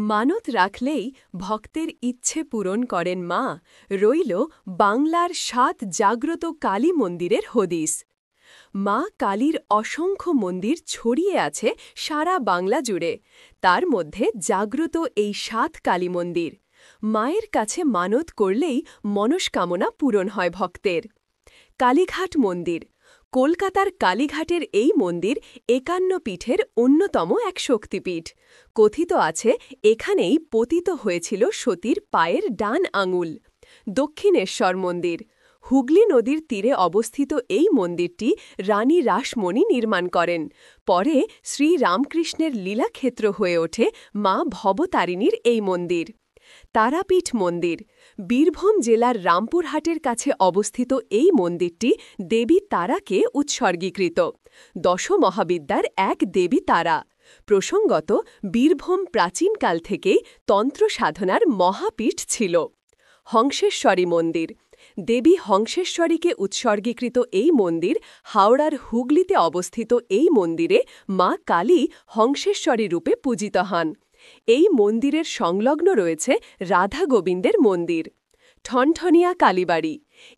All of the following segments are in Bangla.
মানত রাখলেই ভক্তের ইচ্ছে পূরণ করেন মা, রইল বাংলার ৭ জাগ্রত কালী মন্দিরের হদিস। মা কালীর অসংখ্য মন্দির ছড়িয়ে আছে সারা বাংলা জুড়ে, তার মধ্যে জাগ্রত এই ৭ কালী মন্দির। মায়ের কাছে মানত করলেই মনস্কামনা পূরণ হয় ভক্তের। কালীঘাট মন্দির। কলকাতার কালীঘাটের এই মন্দির ৫১ পীঠের অন্যতম এক শক্তিপীঠ। কথিত আছে এখানেই পতিত হয়েছিল সতীর পায়ের ডান আঙুল। দক্ষিণেশ্বর মন্দির। হুগলি নদীর তীরে অবস্থিত এই মন্দিরটি রানী রাসমণি নির্মাণ করেন। পরে শ্রীরামকৃষ্ণের লীলাক্ষেত্র হয়ে ওঠে মা ভবতারিণীর এই মন্দির। তারাপীঠ মন্দির। বীরভূম জেলার রামপুরহাটের কাছে অবস্থিত এই মন্দিরটি দেবী তারাকে উৎসর্গীকৃত। দশমহাবিদ্যার এক দেবী তারা। প্রসঙ্গত, বীরভূম প্রাচীনকাল থেকেই তন্ত্র সাধনার মহাপীঠ ছিল। হংসেশ্বরী মন্দির। দেবী হংসেশ্বরীকে উৎসর্গীকৃত এই মন্দির হাওড়ার হুগলিতে অবস্থিত। এই মন্দিরে মা কালী হংসেশ্বরী রূপে পূজিত হন। এই মন্দিরের সংলগ্ন রয়েছে রাধা গোবিন্দের মন্দির। ঠনঠনিয়া কালীবাড়ি।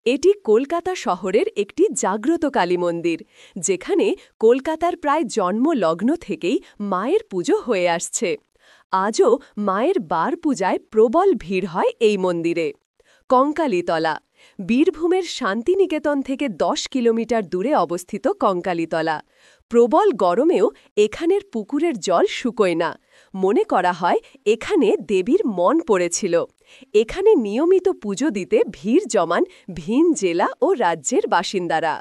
এটি কলকাতা শহরের একটি জাগ্রত কালী মন্দির, যেখানে কলকাতার প্রায় জন্মলগ্ন থেকেই মায়ের পুজো হয়ে আসছে। আজও মায়ের বার পূজায় প্রবল ভিড় হয় এই মন্দিরে। কঙ্কালীতলা। বীরভূমের শান্তিনিকেতন থেকে ১০ কিলোমিটার দূরে অবস্থিত কঙ্কালীতলা। প্রবল গরমেও এখানের পুকুরের জল শুকোয় না। মনে করা হয় এখানে দেবীর মন পড়েছিল। এখানে নিয়মিত পুজো দিতে ভিড় জমান ভিন জেলা ও রাজ্যের বাসিন্দারা।